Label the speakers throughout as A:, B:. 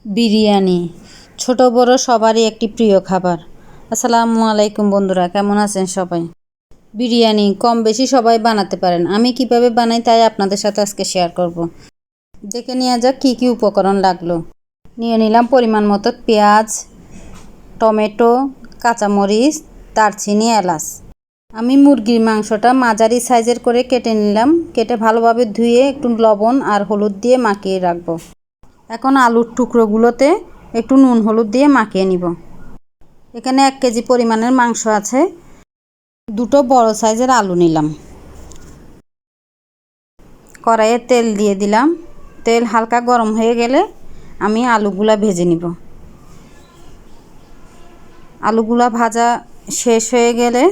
A: বিরিয়ানি ছোট বড় সবারই একটি প্রিয় খাবার। আসসালামু আলাইকুম বন্ধুরা, কেমন আছেন সবাই? বিরিয়ানি কম বেশি সবাই বানাতে পারেন। আমি কিভাবে বানাই তাই আপনাদের সাথে আজকে শেয়ার করব। দেখে নেওয়া যাক কী কী উপকরণ লাগলো। নিয়ে নিলাম পরিমাণ মতো পেঁয়াজ, টমেটো, কাঁচামরিচ, দারচিনি, এলাচ। আমি মুরগির মাংসটা মাঝারি সাইজের করে কেটে নিলাম। কেটে ভালোভাবে ধুয়ে একটু লবণ আর হলুদ দিয়ে মাখিয়ে রাখবো। এখন আলুর টুকরোগুলোতে একটু নুন হলুদ দিয়ে মাখিয়ে নিব। এখানে 1 কেজি পরিমাণের মাংস আছে। দুটো বড় সাইজের আলু নিলাম। কড়াইয়ে তেল দিয়ে দিলাম। তেল হালকা গরম হয়ে গেলে আমি আলুগুলা ভেজে নিব। আলুগুলা ভাজা শেষ হয়ে গেলে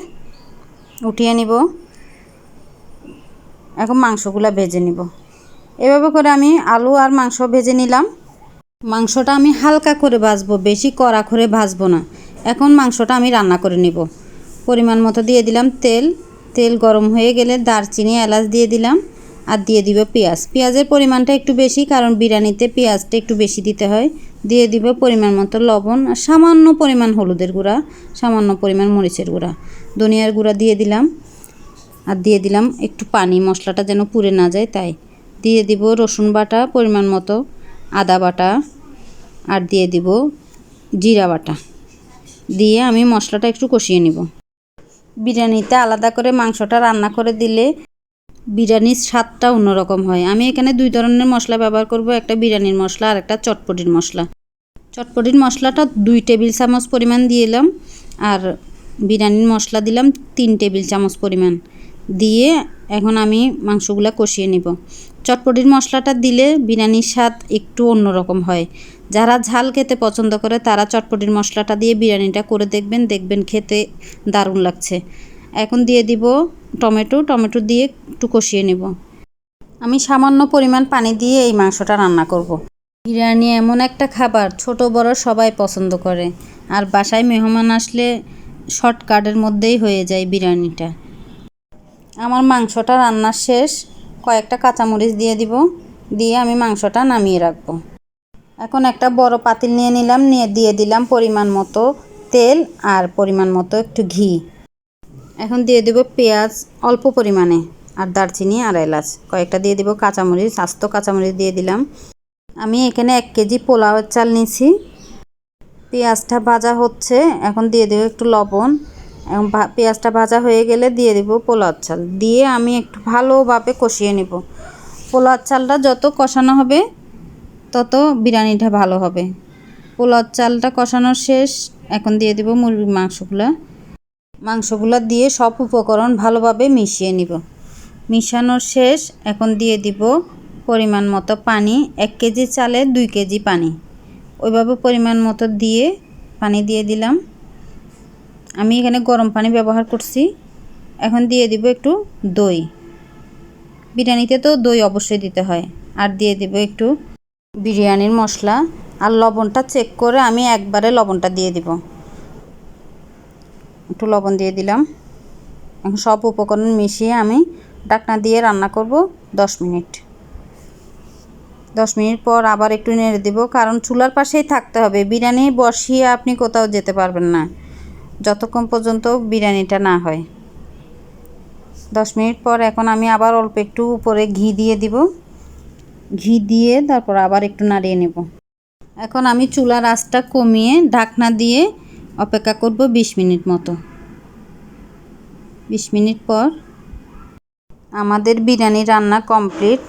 A: উঠিয়ে নিব। এখন মাংসগুলা ভেজে নিব। এভাবে করে আমি আলু আর মাংস ভেজে নিলাম। মাংসটা আমি হালকা করে ভাজবো, বেশি কড়া করে ভাজবো না। এখন মাংসটা আমি রান্না করে নেব। পরিমাণ মতো দিয়ে দিলাম তেল। তেল গরম হয়ে গেলে দারচিনি, এলাচ দিয়ে দিলাম আর দিয়ে দিব পেঁয়াজ। পেঁয়াজের পরিমাণটা একটু বেশি, কারণ বিরিয়ানিতে পেঁয়াজটা একটু বেশি দিতে হয়। দিয়ে দিব পরিমাণ মতো লবণ আর সামান্য পরিমাণ হলুদের গুঁড়া, সামান্য পরিমাণ মরিচের গুঁড়া, ধনিয়ার গুঁড়া দিয়ে দিলাম। আর দিয়ে দিলাম একটু পানি, মশলাটা যেন পুড়ে না যায় তাই। দিয়ে দিব রসুন বাটা পরিমাণ মতো, আদা বাটা আর দিয়ে দিব জিরা বাটা। দিয়ে আমি মশলাটা একটু কষিয়ে নিব। বিরিয়ানিতে আলাদা করে মাংসটা রান্না করে দিলে বিরিয়ানির স্বাদটা অন্যরকম হয়। আমি এখানে 2 ধরনের মশলা ব্যবহার করব, একটা বিরিয়ানির মশলা আর একটা চটপটির মশলা। চটপটির মশলাটা 2 টেবিল চামচ পরিমাণ দিলাম আর বিরিয়ানির মশলা দিলাম 3 টেবিল চামচ পরিমাণ। দিয়ে এখন আমি মাংসগুলা কষিয়ে নিব। চটপটির মশলাটা দিলে বিরিয়ানির স্বাদ একটু অন্যরকম হয়। যারা ঝাল খেতে পছন্দ করে তারা চটপটির মশলাটা দিয়ে বিরিয়ানিটা করে দেখবেন খেতে দারুণ লাগছে। এখন দিয়ে দিব টমেটো দিয়ে একটু কষিয়ে নেব। আমি সামান্য পরিমাণ পানি দিয়ে এই মাংসটা রান্না করব। বিরিয়ানি এমন একটা খাবার ছোট বড় সবাই পছন্দ করে। আর বাসায় মেহমান আসলে শর্টকাটের মধ্যেই হয়ে যায় বিরিয়ানিটা। আমার মাংসটা রান্না শেষ। কয়েকটা কাঁচামরিচ দিয়ে দিব। দিয়ে আমি মাংসটা নামিয়ে রাখবো। এখন একটা বড় পাতিল নিয়ে নিলাম, নিয়ে দিয়ে দিলাম পরিমাণ মতো তেল আর পরিমাণ মতো একটু ঘি। এখন দিয়ে দেব পেঁয়াজ অল্প পরিমাণে আর দারচিনি আর এলাচ কয়েকটা দিয়ে দিব। কাঁচামরিচ, আস্ত কাঁচামরিচ দিয়ে দিলাম। আমি এখানে 1 কেজি পোলাওয়ের চাল নিয়েছি। পেঁয়াজটা ভাজা হচ্ছে, এখন দিয়ে দেব একটু লবণ। এবং পেঁয়াজটা ভাজা হয়ে গেলে দিয়ে দেব পোলাওর চাল। দিয়ে আমি একটু ভালোভাবে কষিয়ে নেব। পোলাওর চালটা যত কষানো হবে তত বিরিয়ানিটা ভালো হবে। পোলাওর চালটা কষানো শেষ। এখন দিয়ে দেব মুরগির মাংসগুলো দিয়ে সব উপকরণ ভালোভাবে মিশিয়ে নিব। মিশানোর শেষ। এখন দিয়ে দিব পরিমাণ মতো পানি। 1 কেজি চালে 2 কেজি পানি, ওইভাবে পরিমাণ মতো দিয়ে পানি দিয়ে দিলাম। আমি এখানে গরম পানি ব্যবহার করছি। এখন দিয়ে দিব একটু দই। বিরিয়ানিতে তো দই অবশ্যই দিতে হয়। আর দিয়ে দিব একটু বিরিয়ানির মশলা। আর লবণটা চেক করে আমি একবারে লবণটা দিয়ে দিব। একটু লবণ দিয়ে দিলাম। এখন সব উপকরণ মিশিয়ে আমি ঢাকনা দিয়ে রান্না করব 10 মিনিট। 10 মিনিট পর আবার একটু নেড়ে দেব, কারণ চুলার পাশেই থাকতে হবে। বিরিয়ানি বসিয়ে আপনি কোথাও যেতে পারবেন না যতক্ষণ পর্যন্ত বিরিয়ানিটা না হয়। 10 মিনিট পর এখন আমি আবার অল্প একটু উপরে ঘি দিয়ে দিব। ঘি দিয়ে তারপর আবার একটু নাড়িয়ে নেব। এখন আমি চুলার আঁচটা কমিয়ে ঢাকনা দিয়ে অপেক্ষা করব 20 মিনিট মতো। 20 মিনিট পর আমাদের বিরিয়ানি রান্না কমপ্লিট।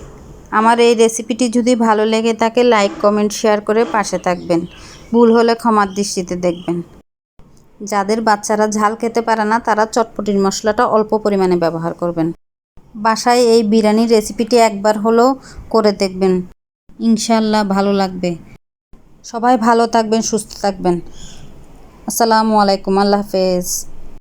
A: আমার এই রেসিপিটি যদি ভালো লেগে থাকে লাইক, কমেন্ট, শেয়ার করে পাশে থাকবেন। ভুল হলে ক্ষমার দৃষ্টিতে দেখবেন। যাদের বাচ্চারা ঝাল খেতে পারে না তারা চটপটির মশলাটা অল্প পরিমাণে ব্যবহার করবেন। বাসায় এই বিরিয়ানির রেসিপিটি একবার হলেও করে দেখবেন, ইনশাআল্লাহ ভালো লাগবে। সবাই ভালো থাকবেন, সুস্থ থাকবেন। আসসালামু আলাইকুম, আল্লাহ হাফেজ।